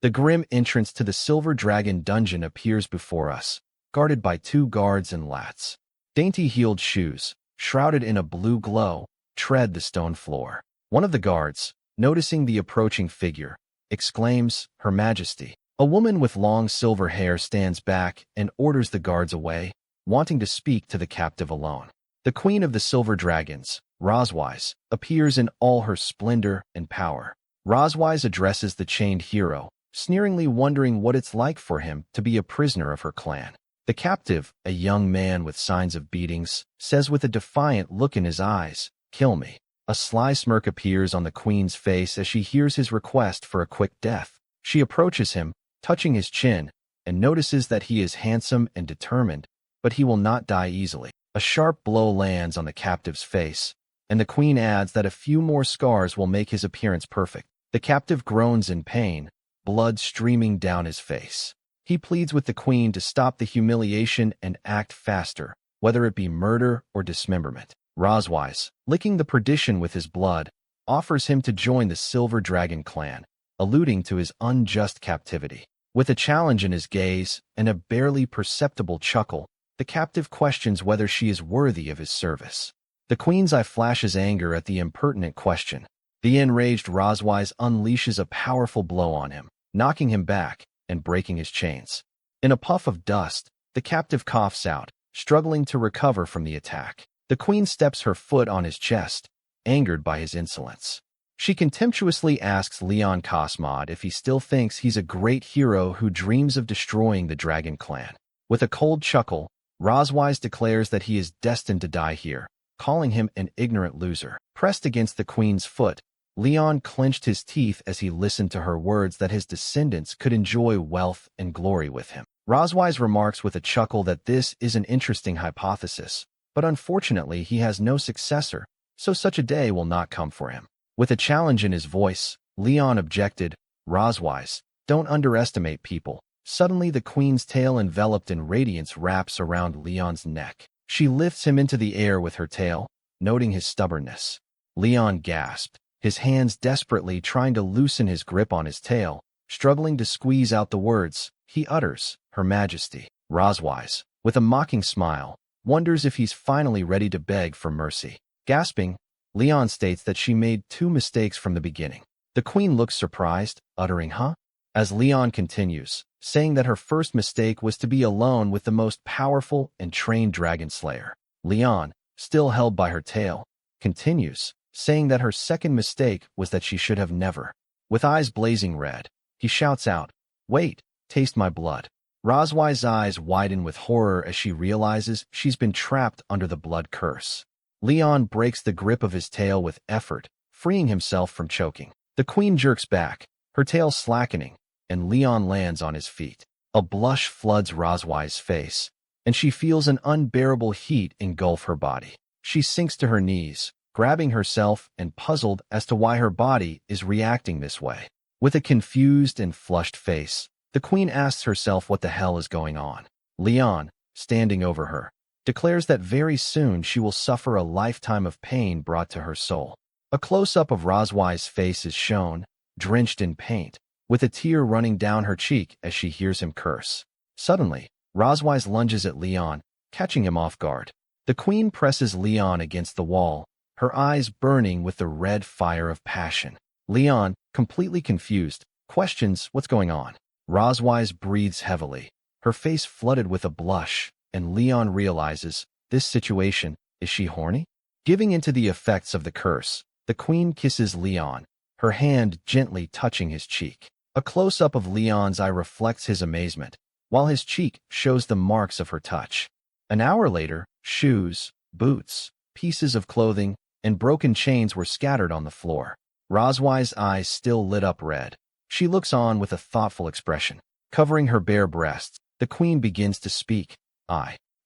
The grim entrance to the Silver Dragon dungeon appears before us, guarded by 2 guards and lats. Dainty-heeled shoes, shrouded in a blue glow, tread the stone floor. One of the guards, noticing the approaching figure, exclaims, "Her Majesty." A woman with long silver hair stands back and orders the guards away, wanting to speak to the captive alone. The Queen of the Silver Dragons, Roswise, appears in all her splendor and power. Roswise addresses the chained hero, sneeringly wondering what it's like for him to be a prisoner of her clan. The captive, a young man with signs of beatings, says with a defiant look in his eyes, "Kill me." A sly smirk appears on the queen's face as she hears his request for a quick death. She approaches him, touching his chin, and notices that he is handsome and determined, but he will not die easily. A sharp blow lands on the captive's face, and the queen adds that a few more scars will make his appearance perfect. The captive groans in pain, blood streaming down his face. He pleads with the queen to stop the humiliation and act faster, whether it be murder or dismemberment. Roswise, licking the perdition with his blood, offers him to join the Silver Dragon clan, alluding to his unjust captivity. With a challenge in his gaze and a barely perceptible chuckle, the captive questions whether she is worthy of his service. The queen's eye flashes anger at the impertinent question. The enraged Roswise unleashes a powerful blow on him, knocking him back and breaking his chains. In a puff of dust, the captive coughs out, struggling to recover from the attack. The queen steps her foot on his chest, angered by his insolence. She contemptuously asks Leon Cosmod if he still thinks he's a great hero who dreams of destroying the Dragon Clan. With a cold chuckle, Roswise declares that he is destined to die here, calling him an ignorant loser. Pressed against the queen's foot, Leon clenched his teeth as he listened to her words that his descendants could enjoy wealth and glory with him. Roswise remarks with a chuckle that this is an interesting hypothesis, but unfortunately he has no successor, so such a day will not come for him. With a challenge in his voice, Leon objected, "Roswise, don't underestimate people." Suddenly the queen's tail enveloped in radiance wraps around Leon's neck. She lifts him into the air with her tail, noting his stubbornness. Leon gasped, his hands desperately trying to loosen his grip on his tail, struggling to squeeze out the words. He utters, "Her Majesty." Roswise, with a mocking smile, wonders if he's finally ready to beg for mercy. Gasping, Leon states that she made 2 mistakes from the beginning. The queen looks surprised, uttering, "Huh?" as Leon continues, saying that her first mistake was to be alone with the most powerful and trained dragon slayer. Leon, still held by her tail, continues, saying that her second mistake was that she should have never. With eyes blazing red, he shouts out, "Wait, taste my blood." Roswise's eyes widen with horror as she realizes she's been trapped under the blood curse. Leon breaks the grip of his tail with effort, freeing himself from choking. The queen jerks back, her tail slackening, and Leon lands on his feet. A blush floods Roswise's face, and she feels an unbearable heat engulf her body. She sinks to her knees, grabbing herself and puzzled as to why her body is reacting this way. With a confused and flushed face, the queen asks herself what the hell is going on. Leon, standing over her, declares that very soon she will suffer a lifetime of pain brought to her soul. A close-up of Roswise's face is shown, drenched in paint, with a tear running down her cheek as she hears him curse. Suddenly, Roswise lunges at Leon, catching him off guard. The queen presses Leon against the wall, her eyes burning with the red fire of passion. Leon, completely confused, questions what's going on. Roswise breathes heavily, her face flooded with a blush, and Leon realizes, this situation, is she horny? Giving into the effects of the curse, the queen kisses Leon, her hand gently touching his cheek. A close-up of Leon's eye reflects his amazement, while his cheek shows the marks of her touch. An hour later, shoes, boots, pieces of clothing, and broken chains were scattered on the floor. Roswise's eyes still lit up red. She looks on with a thoughtful expression. Covering her bare breasts, the queen begins to speak.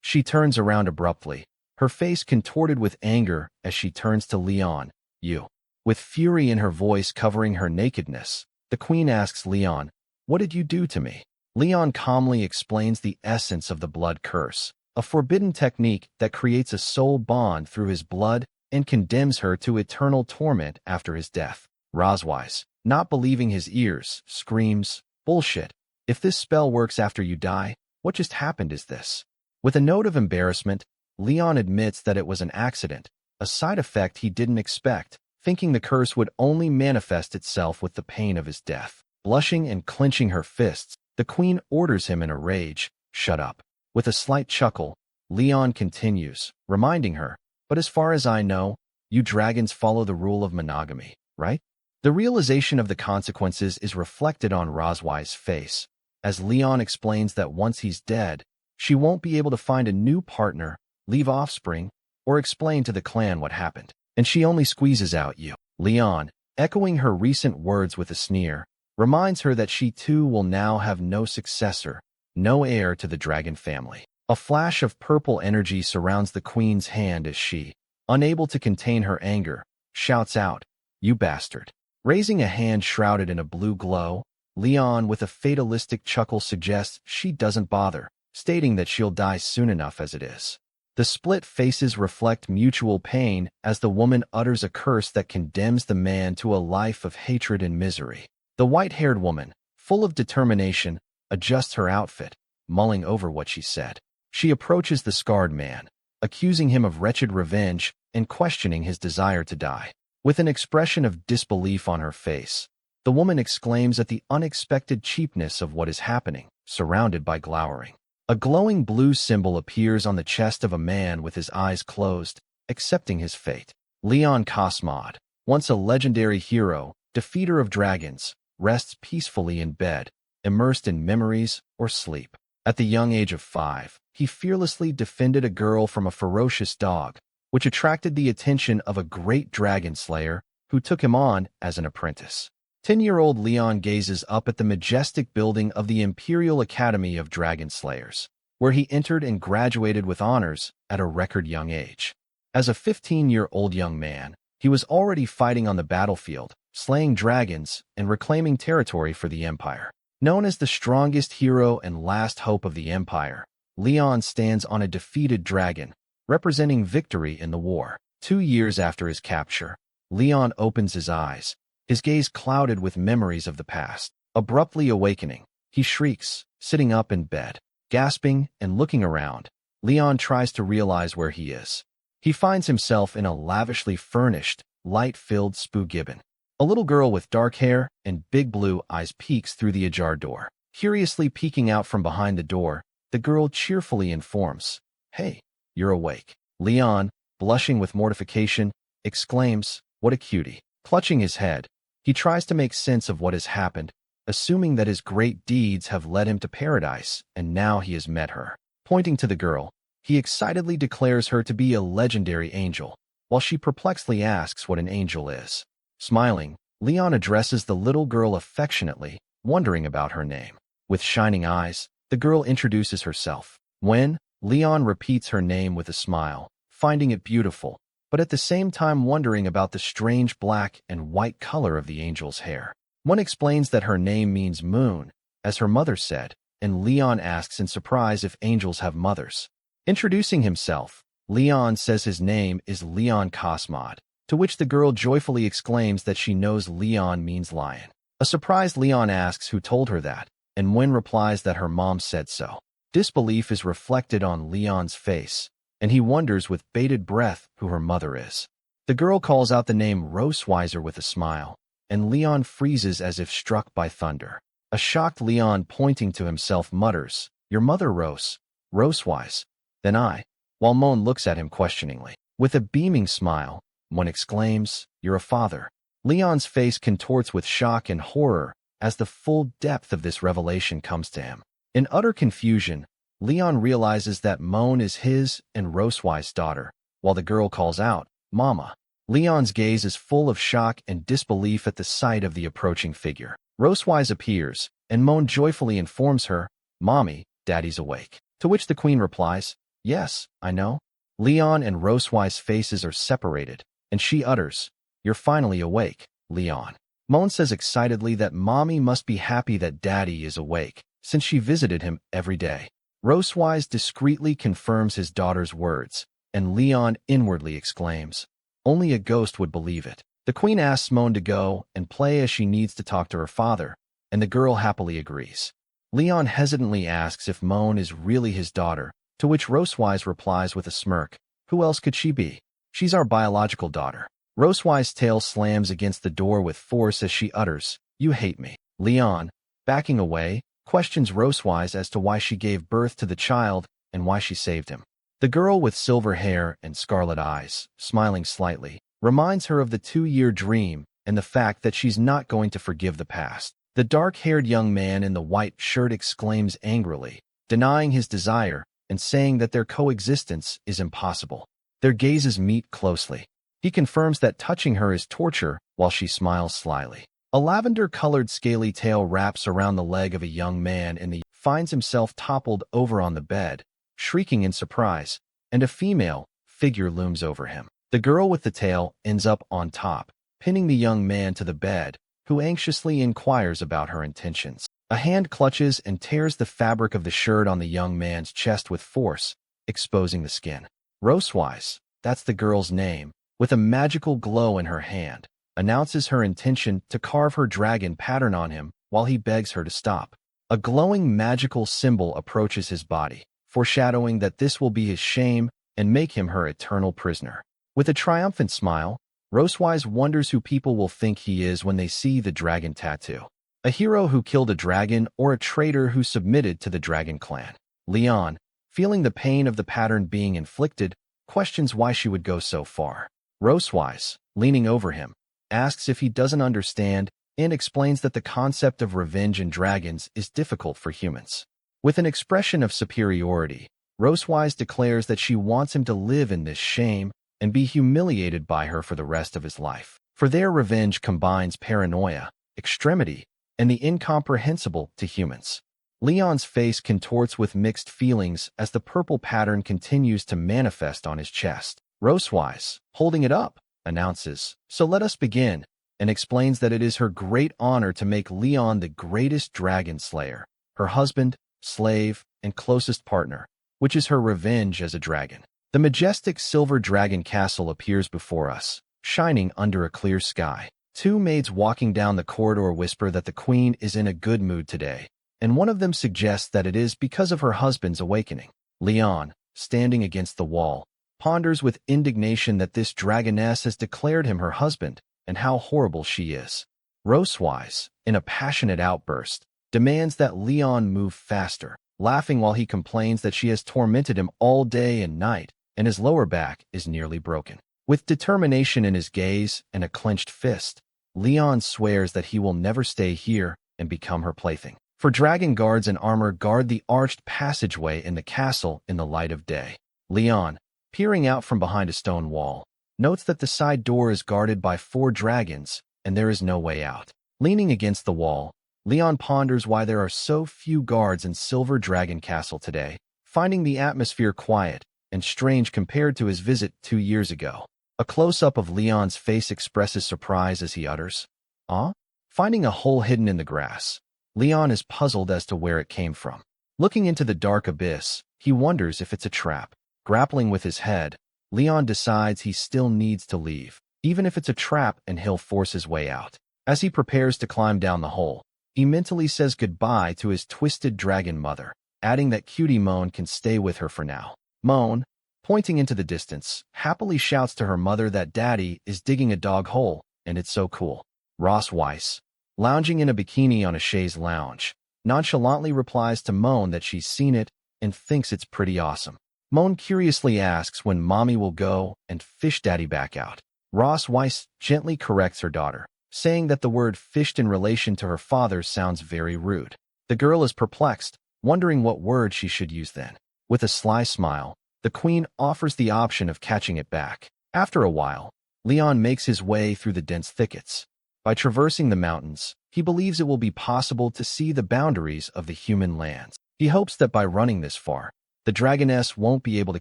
She turns around abruptly, her face contorted with anger as she turns to Leon. You. With fury in her voice covering her nakedness, the queen asks Leon, "What did you do to me?" Leon calmly explains the essence of the blood curse, a forbidden technique that creates a soul bond through his blood and condemns her to eternal torment after his death. Roswise, not believing his ears, screams, Bullshit. If this spell works after you die, what just happened is this? With a note of embarrassment, Leon admits that it was an accident, a side effect he didn't expect, thinking the curse would only manifest itself with the pain of his death. Blushing and clenching her fists, the queen orders him in a rage, "Shut up." With a slight chuckle, Leon continues, reminding her, "But as far as I know, you dragons follow the rule of monogamy, right?" The realization of the consequences is reflected on Roswai's face, as Leon explains that once he's dead, she won't be able to find a new partner, leave offspring, or explain to the clan what happened. And she only squeezes out you. Leon, echoing her recent words with a sneer, reminds her that she too will now have no successor, no heir to the dragon family. A flash of purple energy surrounds the queen's hand as she, unable to contain her anger, shouts out, "You bastard." Raising a hand shrouded in a blue glow, Leon, with a fatalistic chuckle, suggests she doesn't bother, stating that she'll die soon enough as it is. The split faces reflect mutual pain as the woman utters a curse that condemns the man to a life of hatred and misery. The white-haired woman, full of determination, adjusts her outfit, mulling over what she said. She approaches the scarred man, accusing him of wretched revenge and questioning his desire to die. With an expression of disbelief on her face, the woman exclaims at the unexpected cheapness of what is happening, surrounded by glowering. A glowing blue symbol appears on the chest of a man with his eyes closed, accepting his fate. Leon Cosmod, once a legendary hero, defeater of dragons, rests peacefully in bed, immersed in memories or sleep. At the young age of 5, he fearlessly defended a girl from a ferocious dog, which attracted the attention of a great dragon slayer who took him on as an apprentice. 10-year-old Leon gazes up at the majestic building of the Imperial Academy of Dragon Slayers, where he entered and graduated with honors at a record young age. As a 15-year-old young man, he was already fighting on the battlefield, slaying dragons and reclaiming territory for the Empire. Known as the strongest hero and last hope of the Empire, Leon stands on a defeated dragon, representing victory in the war. 2 years after his capture, Leon opens his eyes, his gaze clouded with memories of the past. Abruptly awakening, he shrieks, sitting up in bed. Gasping and looking around, Leon tries to realize where he is. He finds himself in a lavishly furnished, light-filled spoo-gibbon. A little girl with dark hair and big blue eyes peeks through the ajar door. Curiously peeking out from behind the door, the girl cheerfully informs, "Hey, you're awake." Leon, blushing with mortification, exclaims, "What a cutie." Clutching his head, he tries to make sense of what has happened, assuming that his great deeds have led him to paradise, and now he has met her. Pointing to the girl, he excitedly declares her to be a legendary angel, while she perplexedly asks what an angel is. Smiling, Leon addresses the little girl affectionately, wondering about her name. With shining eyes, the girl introduces herself. When Leon repeats her name with a smile, finding it beautiful, but at the same time wondering about the strange black and white color of the angel's hair. One explains that her name means moon, as her mother said, and Leon asks in surprise if angels have mothers. Introducing himself, Leon says his name is Leon Cosmod, to which the girl joyfully exclaims that she knows Leon means lion. A surprised Leon asks who told her that, and Wen replies that her mom said so. Disbelief is reflected on Leon's face, and he wonders with bated breath who her mother is. The girl calls out the name Roseweiser with a smile, and Leon freezes as if struck by thunder. A shocked Leon pointing to himself mutters, "Your mother, Rosewise." Then I, while Moan looks at him questioningly. With a beaming smile, one exclaims, "You're a father." Leon's face contorts with shock and horror as the full depth of this revelation comes to him. In utter confusion, Leon realizes that Moan is his and Rosewise's daughter, while the girl calls out, "Mama." Leon's gaze is full of shock and disbelief at the sight of the approaching figure. Rosewise appears, and Moan joyfully informs her, "Mommy, Daddy's awake." To which the queen replies, "Yes, I know." Leon and Rosewise's faces are separated, and she utters, "You're finally awake, Leon." Moan says excitedly that Mommy must be happy that Daddy is awake, since she visited him every day. Rosewise discreetly confirms his daughter's words, and Leon inwardly exclaims, "Only a ghost would believe it." The queen asks Moan to go and play as she needs to talk to her father, and the girl happily agrees. Leon hesitantly asks if Moan is really his daughter, to which Rosewise replies with a smirk, "Who else could she be? She's our biological daughter." Rosewise's tail slams against the door with force as she utters, "You hate me." Leon, backing away, questions Rosewise as to why she gave birth to the child and why she saved him. The girl with silver hair and scarlet eyes, smiling slightly, reminds her of the 2-year dream and the fact that she's not going to forgive the past. The dark-haired young man in the white shirt exclaims angrily, denying his desire and saying that their coexistence is impossible. Their gazes meet closely. He confirms that touching her is torture while she smiles slyly. A lavender-colored scaly tail wraps around the leg of a young man and finds himself toppled over on the bed, shrieking in surprise, and a female figure looms over him. The girl with the tail ends up on top, pinning the young man to the bed, who anxiously inquires about her intentions. A hand clutches and tears the fabric of the shirt on the young man's chest with force, exposing the skin. Rosewise, that's the girl's name, with a magical glow in her hand, announces her intention to carve her dragon pattern on him while he begs her to stop. A glowing magical symbol approaches his body, foreshadowing that this will be his shame and make him her eternal prisoner. With a triumphant smile, Rosewise wonders who people will think he is when they see the dragon tattoo. A hero who killed a dragon or a traitor who submitted to the dragon clan. Leon, feeling the pain of the pattern being inflicted, questions why she would go so far. Rosewise, leaning over him, asks if he doesn't understand and explains that the concept of revenge in dragons is difficult for humans. With an expression of superiority, Rosewise declares that she wants him to live in this shame and be humiliated by her for the rest of his life. For their revenge combines paranoia, extremity, and the incomprehensible to humans. Leon's face contorts with mixed feelings as the purple pattern continues to manifest on his chest. Rosewise, holding it up, announces, "So let us begin," and explains that it is her great honor to make Leon the greatest dragon slayer, her husband, slave, and closest partner, which is her revenge as a dragon. The majestic silver dragon castle appears before us, shining under a clear sky. Two maids walking down the corridor whisper that the queen is in a good mood today, and one of them suggests that it is because of her husband's awakening. Leon, standing against the wall, ponders with indignation that this dragoness has declared him her husband and how horrible she is. Rosewise, in a passionate outburst, demands that Leon move faster, laughing while he complains that she has tormented him all day and night, and his lower back is nearly broken. With determination in his gaze and a clenched fist, Leon swears that he will never stay here and become her plaything. For dragon guards in armor guard the arched passageway in the castle in the light of day. Leon, peering out from behind a stone wall, notes that the side door is guarded by 4 dragons and there is no way out. Leaning against the wall, Leon ponders why there are so few guards in Silver Dragon Castle today, finding the atmosphere quiet and strange compared to his visit 2 years ago. A close-up of Leon's face expresses surprise as he utters, "Ah?" Finding a hole hidden in the grass, Leon is puzzled as to where it came from. Looking into the dark abyss, he wonders if it's a trap. Grappling with his head, Leon decides he still needs to leave, even if it's a trap, and he'll force his way out. As he prepares to climb down the hole, he mentally says goodbye to his twisted dragon mother, adding that cutie Moan can stay with her for now. Moan, pointing into the distance, happily shouts to her mother that Daddy is digging a dog hole, and it's so cool. Ross Weiss, lounging in a bikini on a chaise lounge, nonchalantly replies to Moan that she's seen it and thinks it's pretty awesome. Moan curiously asks when Mommy will go and fish Daddy back out. Ross Weiss gently corrects her daughter, saying that the word fished in relation to her father sounds very rude. The girl is perplexed, wondering what word she should use then. With a sly smile, the queen offers the option of catching it back. After a while, Leon makes his way through the dense thickets. By traversing the mountains, he believes it will be possible to see the boundaries of the human lands. He hopes that by running this far, the dragoness won't be able to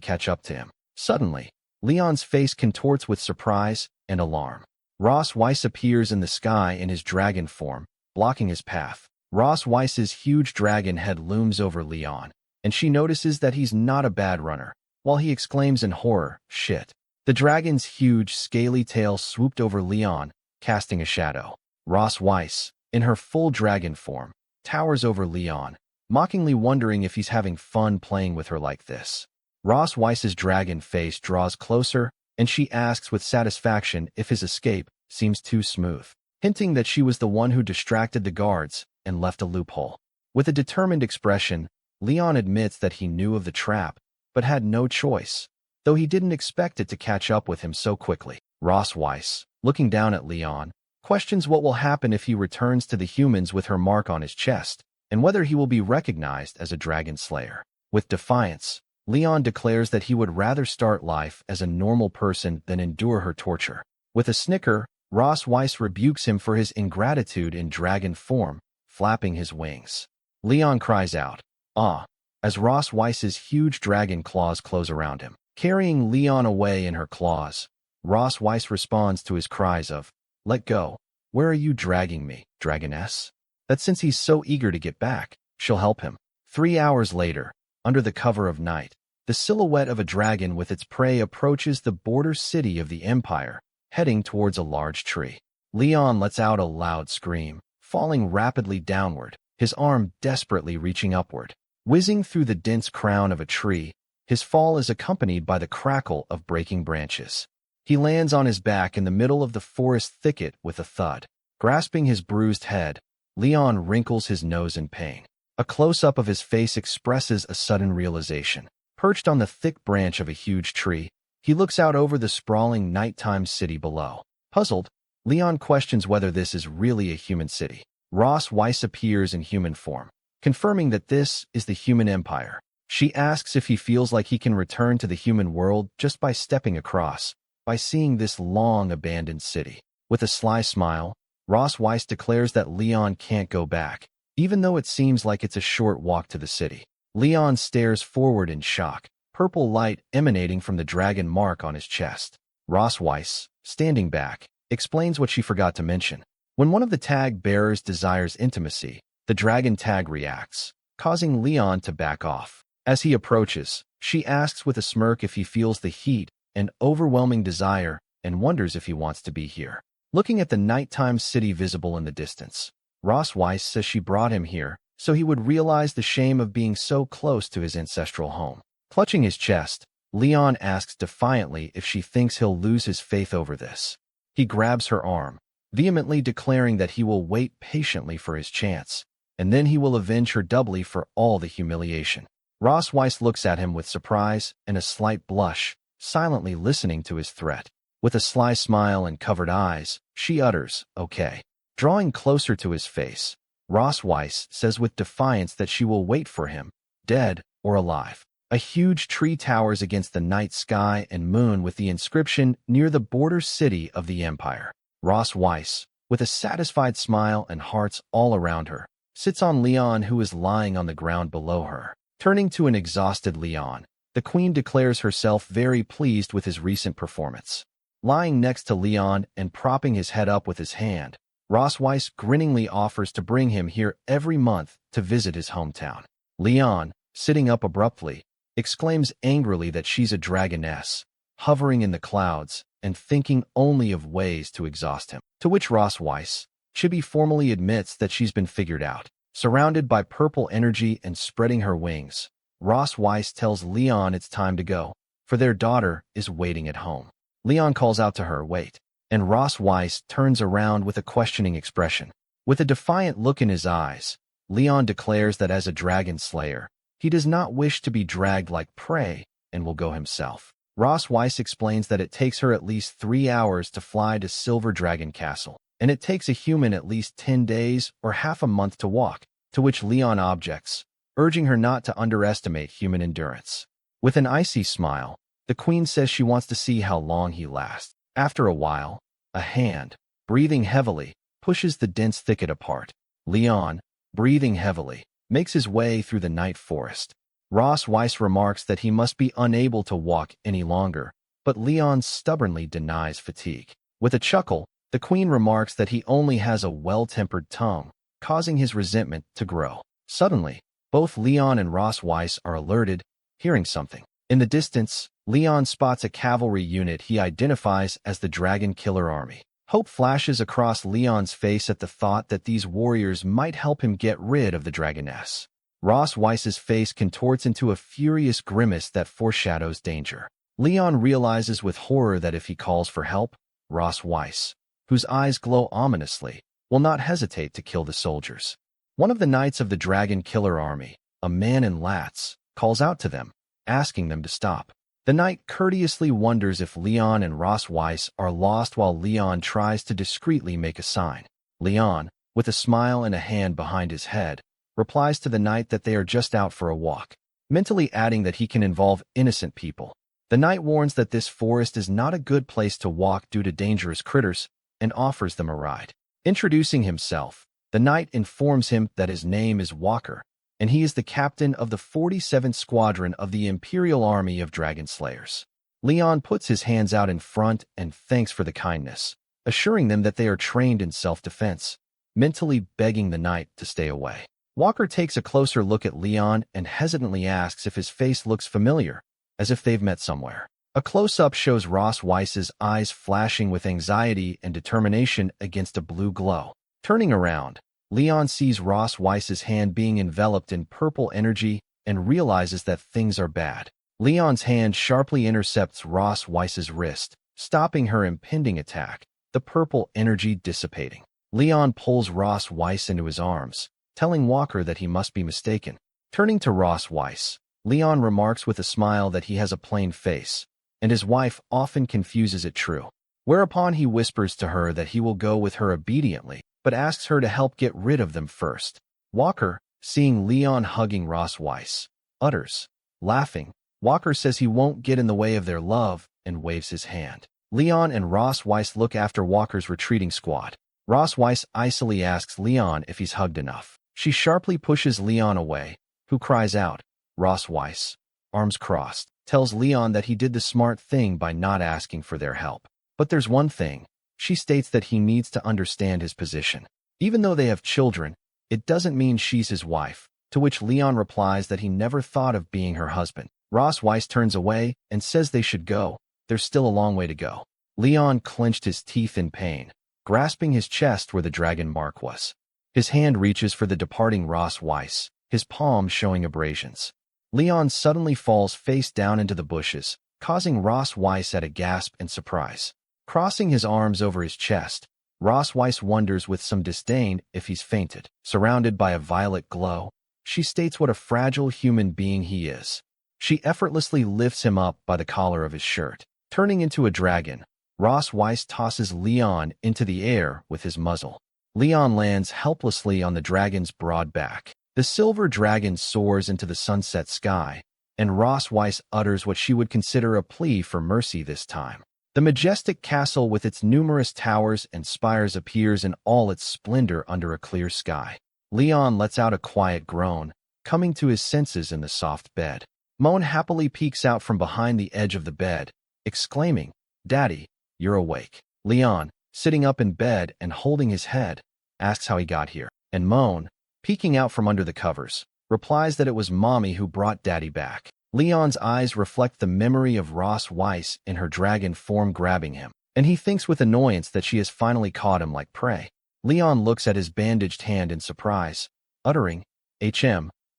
catch up to him. Suddenly, Leon's face contorts with surprise and alarm. Ross Weiss appears in the sky in his dragon form, blocking his path. Ross Weiss's huge dragon head looms over Leon, and she notices that he's not a bad runner, while he exclaims in horror, "Shit." The dragon's huge, scaly tail swooped over Leon, casting a shadow. Ross Weiss, in her full dragon form, towers over Leon, mockingly wondering if he's having fun playing with her like this. Ross Weiss's dragon face draws closer, and she asks with satisfaction if his escape seems too smooth, hinting that she was the one who distracted the guards and left a loophole. With a determined expression, Leon admits that he knew of the trap, but had no choice, though he didn't expect it to catch up with him so quickly. Ross Weiss, looking down at Leon, questions what will happen if he returns to the humans with her mark on his chest, and whether he will be recognized as a dragon slayer. With defiance, Leon declares that he would rather start life as a normal person than endure her torture. With a snicker, Ross Weiss rebukes him for his ingratitude in dragon form, flapping his wings. Leon cries out, "Ah!" as Ross Weiss's huge dragon claws close around him. Carrying Leon away in her claws, Ross Weiss responds to his cries of, "Let go. Where are you dragging me, dragoness?" That since he's so eager to get back, she'll help him. 3 hours later, under the cover of night, the silhouette of a dragon with its prey approaches the border city of the Empire, heading towards a large tree. Leon lets out a loud scream, falling rapidly downward, his arm desperately reaching upward. Whizzing through the dense crown of a tree, his fall is accompanied by the crackle of breaking branches. He lands on his back in the middle of the forest thicket with a thud. Grasping his bruised head, Leon wrinkles his nose in pain. A close-up of his face expresses a sudden realization. Perched on the thick branch of a huge tree, he looks out over the sprawling nighttime city below. Puzzled, Leon questions whether this is really a human city. Ross Weiss appears in human form, confirming that this is the human empire. She asks if he feels like he can return to the human world just by stepping across, by seeing this long abandoned city. With a sly smile, Ross Weiss declares that Leon can't go back, even though it seems like it's a short walk to the city. Leon stares forward in shock, purple light emanating from the dragon mark on his chest. Ross Weiss, standing back, explains what she forgot to mention. When one of the tag bearers desires intimacy, the dragon tag reacts, causing Leon to back off. As he approaches, she asks with a smirk if he feels the heat and overwhelming desire and wonders if he wants to be here. Looking at the nighttime city visible in the distance, Ross Weiss says she brought him here so he would realize the shame of being so close to his ancestral home. Clutching his chest, Leon asks defiantly if she thinks he'll lose his faith over this. He grabs her arm, vehemently declaring that he will wait patiently for his chance, and then he will avenge her doubly for all the humiliation. Ross Weiss looks at him with surprise and a slight blush, silently listening to his threat. With a sly smile and covered eyes, she utters, "Okay." Drawing closer to his face, Ross Weiss says with defiance that she will wait for him, dead or alive. A huge tree towers against the night sky and moon with the inscription "Near the border city of the Empire." Ross Weiss, with a satisfied smile and hearts all around her, sits on Leon who is lying on the ground below her. Turning to an exhausted Leon, the queen declares herself very pleased with his recent performance. Lying next to Leon and propping his head up with his hand, Ross Weiss grinningly offers to bring him here every month to visit his hometown. Leon, sitting up abruptly, exclaims angrily that she's a dragoness, hovering in the clouds and thinking only of ways to exhaust him. To which Ross Weiss, Chibi formally admits that she's been figured out. Surrounded by purple energy and spreading her wings, Ross Weiss tells Leon it's time to go, for their daughter is waiting at home. Leon calls out to her, "Wait," and Ross Weiss turns around with a questioning expression. With a defiant look in his eyes, Leon declares that as a dragon slayer, he does not wish to be dragged like prey and will go himself. Ross Weiss explains that it takes her at least 3 hours to fly to Silver Dragon Castle, and it takes a human at least 10 days or half a month to walk, to which Leon objects, urging her not to underestimate human endurance. With an icy smile, the queen says she wants to see how long he lasts. After a while, a hand, breathing heavily, pushes the dense thicket apart. Leon, breathing heavily, makes his way through the night forest. Ross Weiss remarks that he must be unable to walk any longer, but Leon stubbornly denies fatigue. With a chuckle, the queen remarks that he only has a well-tempered tongue, causing his resentment to grow. Suddenly, both Leon and Ross Weiss are alerted, hearing something. In the distance, Leon spots a cavalry unit he identifies as the Dragon Killer Army. Hope flashes across Leon's face at the thought that these warriors might help him get rid of the dragoness. Ross Weiss's face contorts into a furious grimace that foreshadows danger. Leon realizes with horror that if he calls for help, Ross Weiss, whose eyes glow ominously, will not hesitate to kill the soldiers. One of the knights of the Dragon Killer Army, a man in lats, calls out to them, asking them to stop. The knight courteously wonders if Leon and Ross Weiss are lost while Leon tries to discreetly make a sign. Leon, with a smile and a hand behind his head, replies to the knight that they are just out for a walk, mentally adding that he can involve innocent people. The knight warns that this forest is not a good place to walk due to dangerous critters and offers them a ride. Introducing himself, the knight informs him that his name is Walker, and he is the captain of the 47th Squadron of the Imperial Army of Dragon Slayers. Leon puts his hands out in front and thanks for the kindness, assuring them that they are trained in self-defense, mentally begging the knight to stay away. Walker takes a closer look at Leon and hesitantly asks if his face looks familiar, as if they've met somewhere. A close-up shows Ross Weiss's eyes flashing with anxiety and determination against a blue glow. Turning around, Leon sees Ross Weiss's hand being enveloped in purple energy and realizes that things are bad. Leon's hand sharply intercepts Ross Weiss's wrist, stopping her impending attack, the purple energy dissipating. Leon pulls Ross Weiss into his arms, telling Walker that he must be mistaken. Turning to Ross Weiss, Leon remarks with a smile that he has a plain face, and his wife often confuses it true. Whereupon he whispers to her that he will go with her obediently, but asks her to help get rid of them first. Walker, seeing Leon hugging Ross Weiss, utters, laughing. Walker says he won't get in the way of their love and waves his hand. Leon and Ross Weiss look after Walker's retreating squad. Ross Weiss icily asks Leon if he's hugged enough. She sharply pushes Leon away, who cries out. Ross Weiss, arms crossed, tells Leon that he did the smart thing by not asking for their help. But there's one thing. She states that he needs to understand his position. Even though they have children, it doesn't mean she's his wife, to which Leon replies that he never thought of being her husband. Ross Weiss turns away and says they should go. There's still a long way to go. Leon clenched his teeth in pain, grasping his chest where the dragon mark was. His hand reaches for the departing Ross Weiss, his palm showing abrasions. Leon suddenly falls face down into the bushes, causing Ross Weiss at a gasp and surprise. Crossing his arms over his chest, Ross Weiss wonders with some disdain if he's fainted. Surrounded by a violet glow, she states what a fragile human being he is. She effortlessly lifts him up by the collar of his shirt. Turning into a dragon, Ross Weiss tosses Leon into the air with his muzzle. Leon lands helplessly on the dragon's broad back. The silver dragon soars into the sunset sky, and Ross Weiss utters what she would consider a plea for mercy this time. The majestic castle with its numerous towers and spires appears in all its splendor under a clear sky. Leon lets out a quiet groan, coming to his senses in the soft bed. Moan happily peeks out from behind the edge of the bed, exclaiming, "Daddy, you're awake." Leon, sitting up in bed and holding his head, asks how he got here, and Moan, peeking out from under the covers, replies that it was Mommy who brought Daddy back. Leon's eyes reflect the memory of Ross Weiss in her dragon form grabbing him, and he thinks with annoyance that she has finally caught him like prey. Leon looks at his bandaged hand in surprise, uttering,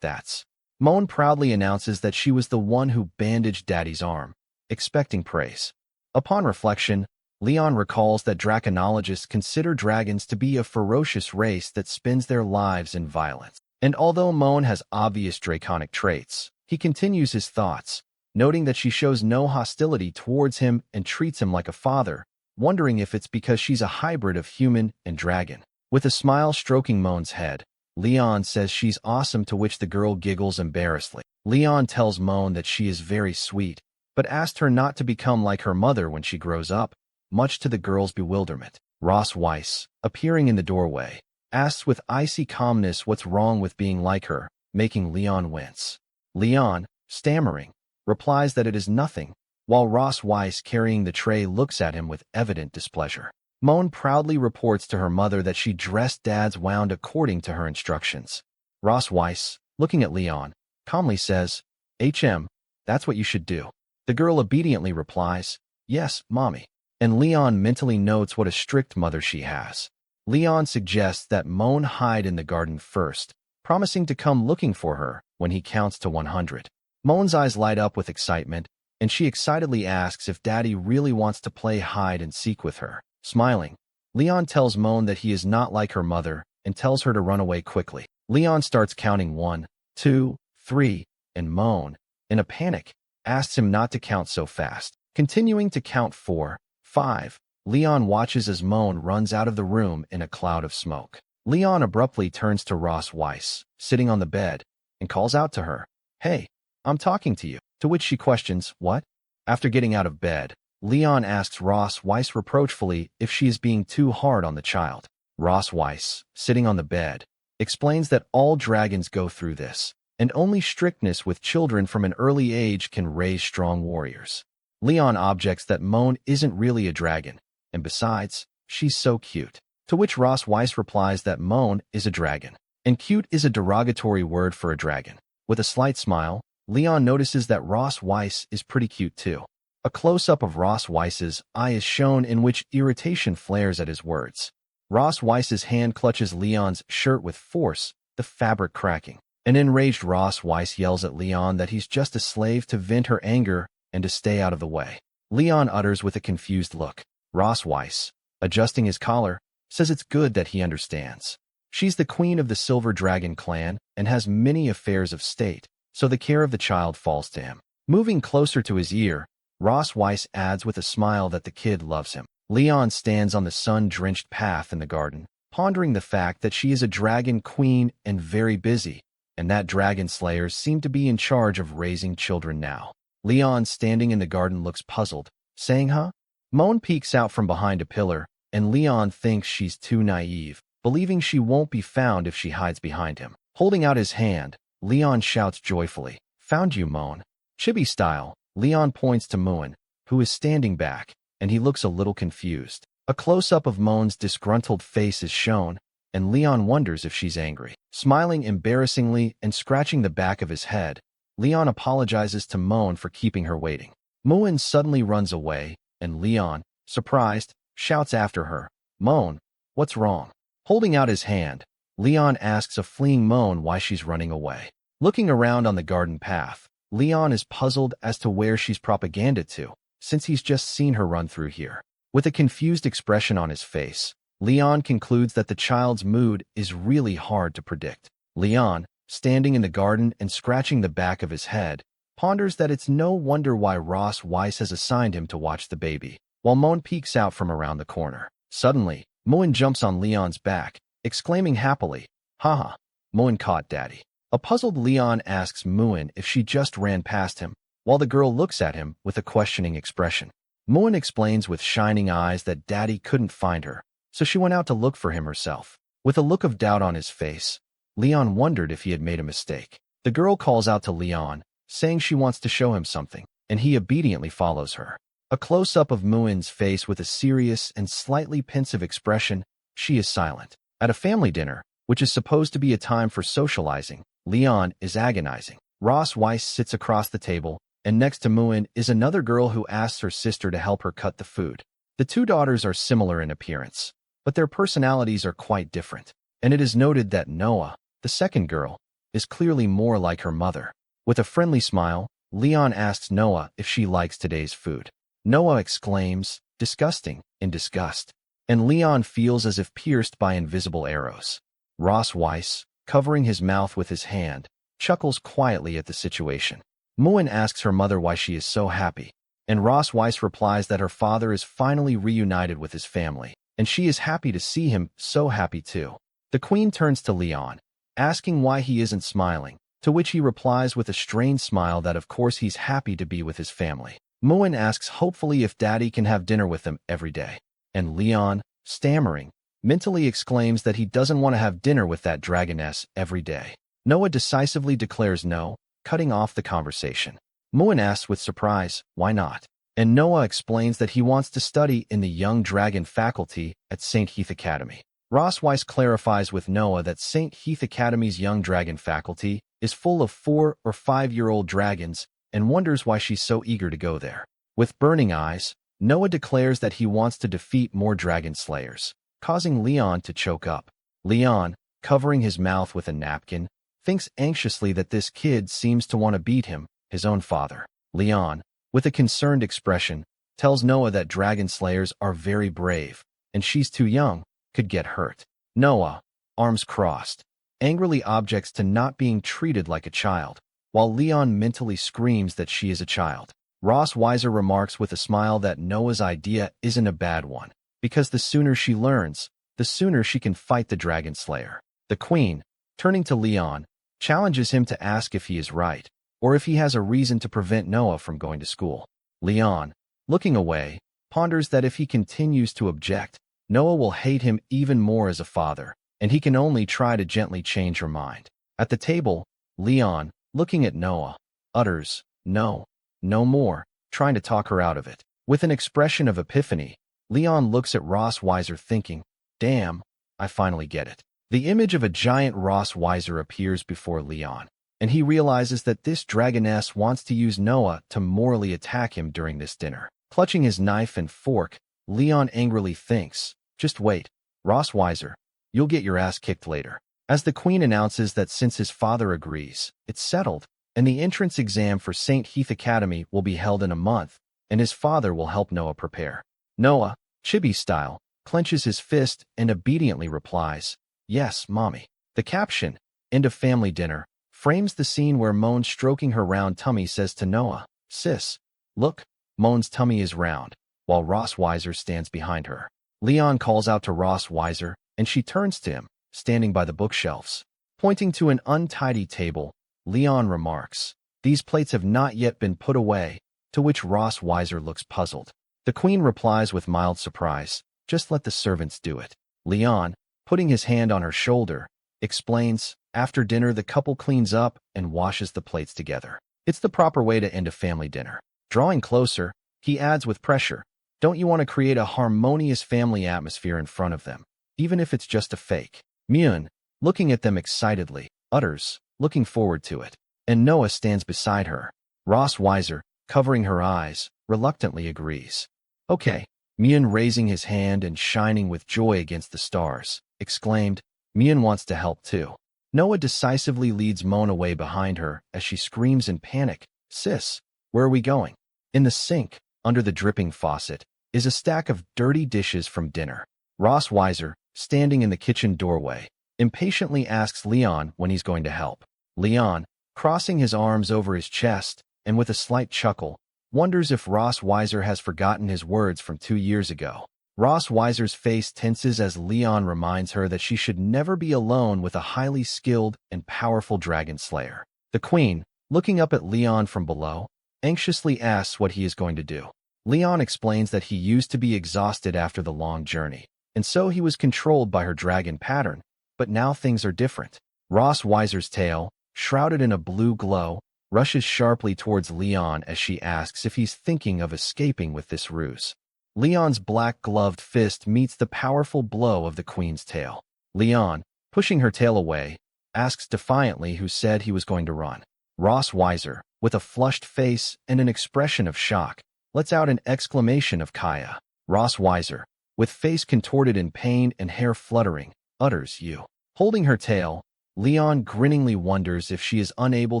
that's. Moan proudly announces that she was the one who bandaged Daddy's arm, expecting praise. Upon reflection, Leon recalls that draconologists consider dragons to be a ferocious race that spends their lives in violence. And although Moan has obvious draconic traits, he continues his thoughts, noting that she shows no hostility towards him and treats him like a father, wondering if it's because she's a hybrid of human and dragon. With a smile stroking Moan's head, Leon says she's awesome, to which the girl giggles embarrassedly. Leon tells Moan that she is very sweet, but asked her not to become like her mother when she grows up, much to the girl's bewilderment. Ross Weiss, appearing in the doorway, asks with icy calmness what's wrong with being like her, making Leon wince. Leon, stammering, replies that it is nothing, while Ross Weiss carrying the tray looks at him with evident displeasure. Moan proudly reports to her mother that she dressed Dad's wound according to her instructions. Ross Weiss, looking at Leon, calmly says, that's what you should do. The girl obediently replies, "Yes, Mommy." and Leon mentally notes what a strict mother she has. Leon suggests that Moan hide in the garden first, promising to come looking for her when he counts to 100. Moan's eyes light up with excitement, and she excitedly asks if Daddy really wants to play hide and seek with her. Smiling, Leon tells Moan that he is not like her mother and tells her to run away quickly. Leon starts counting 1, 2, 3, and Moan, in a panic, asks him not to count so fast. Continuing to count 4, 5, Leon watches as Moan runs out of the room in a cloud of smoke. Leon abruptly turns to Ross Weiss, sitting on the bed, and calls out to her, "Hey, I'm talking to you." To which she questions, "What?" After getting out of bed, Leon asks Ross Weiss reproachfully if she is being too hard on the child. Ross Weiss, sitting on the bed, explains that all dragons go through this, and only strictness with children from an early age can raise strong warriors. Leon objects that Moan isn't really a dragon, and besides, she's so cute. To which Ross Weiss replies that Moan is a dragon, and cute is a derogatory word for a dragon. With a slight smile, Leon notices that Ross Weiss is pretty cute too. A close-up of Ross Weiss's eye is shown in which irritation flares at his words. Ross Weiss's hand clutches Leon's shirt with force, the fabric cracking. An enraged Ross Weiss yells at Leon that he's just a slave to vent her anger and to stay out of the way. Leon utters with a confused look. Ross Weiss, adjusting his collar, says it's good that he understands. She's the queen of the Silver Dragon clan and has many affairs of state, so the care of the child falls to him. Moving closer to his ear, Ross Weiss adds with a smile that the kid loves him. Leon stands on the sun-drenched path in the garden, pondering the fact that she is a dragon queen and very busy, and that dragon slayers seem to be in charge of raising children now. Leon, standing in the garden, looks puzzled, saying, "Huh?" Moan peeks out from behind a pillar, and Leon thinks she's too naive, believing she won't be found if she hides behind him. Holding out his hand, Leon shouts joyfully, "Found you, Moan." Chibi style, Leon points to Moon, who is standing back, and he looks a little confused. A close-up of Moan's disgruntled face is shown, and Leon wonders if she's angry. Smiling embarrassingly and scratching the back of his head, Leon apologizes to Moan for keeping her waiting. Moon suddenly runs away, and Leon, surprised, shouts after her, "Moan, what's wrong?" Holding out his hand, Leon asks a fleeing Moan why she's running away. Looking around on the garden path, Leon is puzzled as to where she's propaganded to, since he's just seen her run through here. With a confused expression on his face, Leon concludes that the child's mood is really hard to predict. Leon, standing in the garden and scratching the back of his head, ponders that it's no wonder why Ross Weiss has assigned him to watch the baby, while Moan peeks out from around the corner. Suddenly, Moan jumps on Leon's back, exclaiming happily, "Haha, Moan caught Daddy." A puzzled Leon asks Moon if she just ran past him, while the girl looks at him with a questioning expression. Moon explains with shining eyes that Daddy couldn't find her, so she went out to look for him herself. With a look of doubt on his face, Leon wondered if he had made a mistake. The girl calls out to Leon, saying she wants to show him something, and he obediently follows her. A close-up of Moon's face with a serious and slightly pensive expression, she is silent. At a family dinner, which is supposed to be a time for socializing, Leon is agonizing. Ross Weiss sits across the table, and next to Moon is another girl who asks her sister to help her cut the food. The two daughters are similar in appearance, but their personalities are quite different, and it is noted that Noah, the second girl, is clearly more like her mother. With a friendly smile, Leon asks Noah if she likes today's food. Noah exclaims, "Disgusting," in disgust, and Leon feels as if pierced by invisible arrows. Ross Weiss, covering his mouth with his hand, chuckles quietly at the situation. Moon asks her mother why she is so happy, and Ross Weiss replies that her father is finally reunited with his family, and she is happy to see him, so happy too. The queen turns to Leon, asking why he isn't smiling, to which he replies with a strained smile that of course he's happy to be with his family. Moon asks hopefully if Daddy can have dinner with them every day, and Leon, stammering, mentally exclaims that he doesn't want to have dinner with that dragoness every day. Noah decisively declares no, cutting off the conversation. Moon asks with surprise, why not? And Noah explains that he wants to study in the Young Dragon faculty at St. Heath Academy. Ross Weiss clarifies with Noah that St. Heath Academy's Young Dragon faculty is full of 4- or 5-year-old dragons and wonders why she's so eager to go there. With burning eyes, Noah declares that he wants to defeat more dragon slayers, causing Leon to choke up. Leon, covering his mouth with a napkin, thinks anxiously that this kid seems to want to beat him, his own father. Leon, with a concerned expression, tells Noah that dragon slayers are very brave, and she's too young, could get hurt. Noah, arms crossed, angrily objects to not being treated like a child, while Leon mentally screams that she is a child. Ross Weiser remarks with a smile that Noah's idea isn't a bad one, because the sooner she learns, the sooner she can fight the dragon slayer. The queen, turning to Leon, challenges him to ask if he is right, or if he has a reason to prevent Noah from going to school. Leon, looking away, ponders that if he continues to object, Noah will hate him even more as a father, and he can only try to gently change her mind. At the table, Leon, looking at Noah, utters, "No, no more," trying to talk her out of it. With an expression of epiphany, Leon looks at Ross Weiser thinking, "Damn, I finally get it." The image of a giant Ross Weiser appears before Leon, and he realizes that this dragoness wants to use Noah to morally attack him during this dinner. Clutching his knife and fork, Leon angrily thinks, "Just wait, Ross Weiser, you'll get your ass kicked later." As the queen announces that since his father agrees, it's settled, and the entrance exam for St. Heath Academy will be held in a month, and his father will help Noah prepare. Noah, chibi style, clenches his fist and obediently replies, "Yes, mommy." The caption, "End of family dinner," frames the scene where Moan, stroking her round tummy, says to Noah, "Sis, look." Moan's tummy is round, while Ross Weiser stands behind her. Leon calls out to Ross Weiser, and she turns to him, standing by the bookshelves. Pointing to an untidy table, Leon remarks, "These plates have not yet been put away," to which Ross Weiser looks puzzled. The queen replies with mild surprise, "Just let the servants do it." Leon, putting his hand on her shoulder, explains, "After dinner the couple cleans up and washes the plates together. It's the proper way to end a family dinner." Drawing closer, he adds with pressure, "Don't you want to create a harmonious family atmosphere in front of them, even if it's just a fake?" Myun, looking at them excitedly, utters, "Looking forward to it." And Noah stands beside her. Ross Weiser, covering her eyes, reluctantly agrees. "Okay." Myun, raising his hand and shining with joy against the stars, exclaimed, "Myun wants to help too." Noah decisively leads Moan away behind her as she screams in panic, "Sis, where are we going?" In the sink, under the dripping faucet, is a stack of dirty dishes from dinner. Ross Weiser, standing in the kitchen doorway, impatiently asks Leon when he's going to help. Leon, crossing his arms over his chest, and with a slight chuckle, wonders if Ross Weiser has forgotten his words from 2 years ago. Ross Weiser's face tenses as Leon reminds her that she should never be alone with a highly skilled and powerful dragon slayer. The queen, looking up at Leon from below, anxiously asks what he is going to do. Leon explains that he used to be exhausted after the long journey, and so he was controlled by her dragon pattern, but now things are different. Ross Weiser's tail, shrouded in a blue glow, rushes sharply towards Leon as she asks if he's thinking of escaping with this ruse. Leon's black-gloved fist meets the powerful blow of the queen's tail. Leon, pushing her tail away, asks defiantly who said he was going to run. Ross Weiser, with a flushed face and an expression of shock, lets out an exclamation of Kaya. Ross Weiser, with face contorted in pain and hair fluttering, utters, "You." Holding her tail, Leon grinningly wonders if she is unable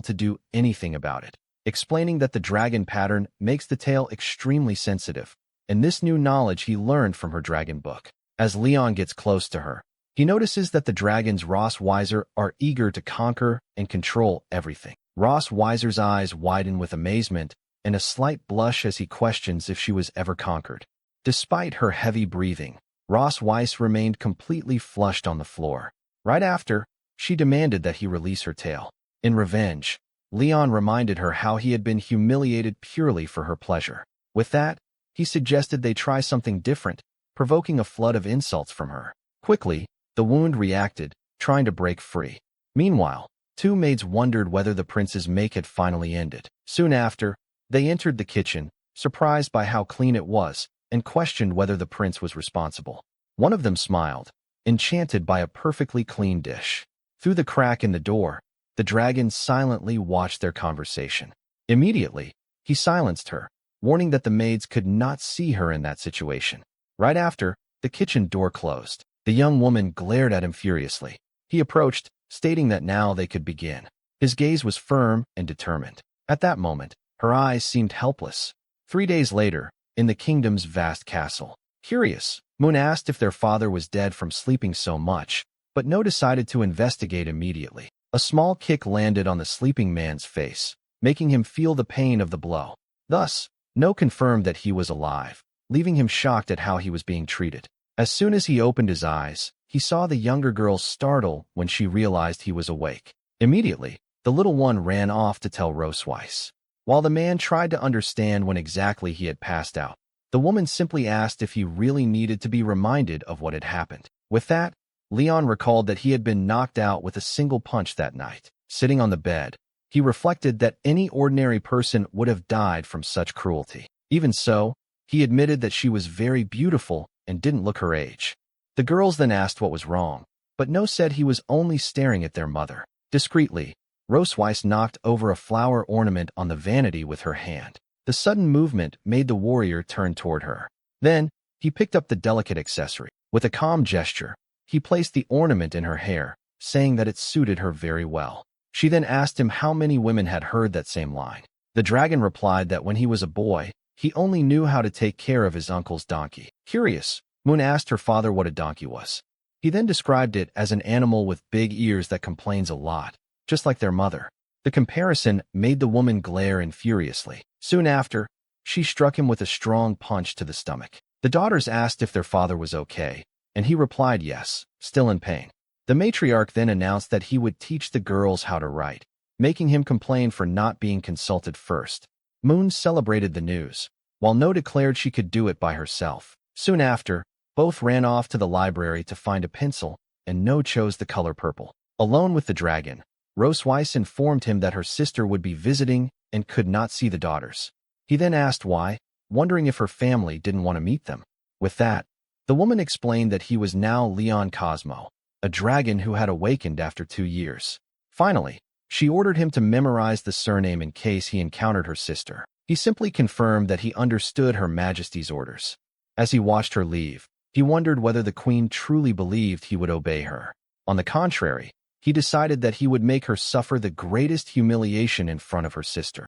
to do anything about it, explaining that the dragon pattern makes the tail extremely sensitive, and this new knowledge he learned from her dragon book. As Leon gets close to her, he notices that the dragons Ross Weiser are eager to conquer and control everything. Ross Weiser's eyes widen with amazement and a slight blush as he questions if she was ever conquered. Despite her heavy breathing, Ross Weiss remained completely flushed on the floor. Right after, she demanded that he release her tail. In revenge, Leon reminded her how he had been humiliated purely for her pleasure. With that, he suggested they try something different, provoking a flood of insults from her. Quickly, the wound reacted, trying to break free. Meanwhile, two maids wondered whether the prince's make had finally ended. Soon after, they entered the kitchen, surprised by how clean it was, and questioned whether the prince was responsible. One of them smiled, enchanted by a perfectly clean dish. Through the crack in the door, the dragon silently watched their conversation. Immediately, he silenced her, warning that the maids could not see her in that situation. Right after, the kitchen door closed. The young woman glared at him furiously. He approached, stating that now they could begin. His gaze was firm and determined. At that moment, her eyes seemed helpless. 3 days later, in the kingdom's vast castle. Curious, Moon asked if their father was dead from sleeping so much, but No decided to investigate immediately. A small kick landed on the sleeping man's face, making him feel the pain of the blow. Thus, No confirmed that he was alive, leaving him shocked at how he was being treated. As soon as he opened his eyes, he saw the younger girl startle when she realized he was awake. Immediately, the little one ran off to tell Rosweiss. While the man tried to understand when exactly he had passed out, the woman simply asked if he really needed to be reminded of what had happened. With that, Leon recalled that he had been knocked out with a single punch that night. Sitting on the bed, he reflected that any ordinary person would have died from such cruelty. Even so, he admitted that she was very beautiful and didn't look her age. The girls then asked what was wrong, but No said he was only staring at their mother. Discreetly, Rosweiss knocked over a flower ornament on the vanity with her hand. The sudden movement made the warrior turn toward her. Then, he picked up the delicate accessory. With a calm gesture, he placed the ornament in her hair, saying that it suited her very well. She then asked him how many women had heard that same line. The dragon replied that when he was a boy, he only knew how to take care of his uncle's donkey. Curious, Moon asked her father what a donkey was. He then described it as an animal with big ears that complains a lot, just like their mother. The comparison made the woman glare in furiously. Soon after, she struck him with a strong punch to the stomach. The daughters asked if their father was okay, and he replied yes, still in pain. The matriarch then announced that he would teach the girls how to write, making him complain for not being consulted first. Moon celebrated the news, while No declared she could do it by herself. Soon after, both ran off to the library to find a pencil, and No chose the color purple. Alone with the dragon, Rosweiss informed him that her sister would be visiting and could not see the daughters. He then asked why, wondering if her family didn't want to meet them. With that, the woman explained that he was now Leon Cosmo, a dragon who had awakened after 2 years. Finally, she ordered him to memorize the surname in case he encountered her sister. He simply confirmed that he understood Her Majesty's orders. As he watched her leave, he wondered whether the queen truly believed he would obey her. On the contrary, he decided that he would make her suffer the greatest humiliation in front of her sister.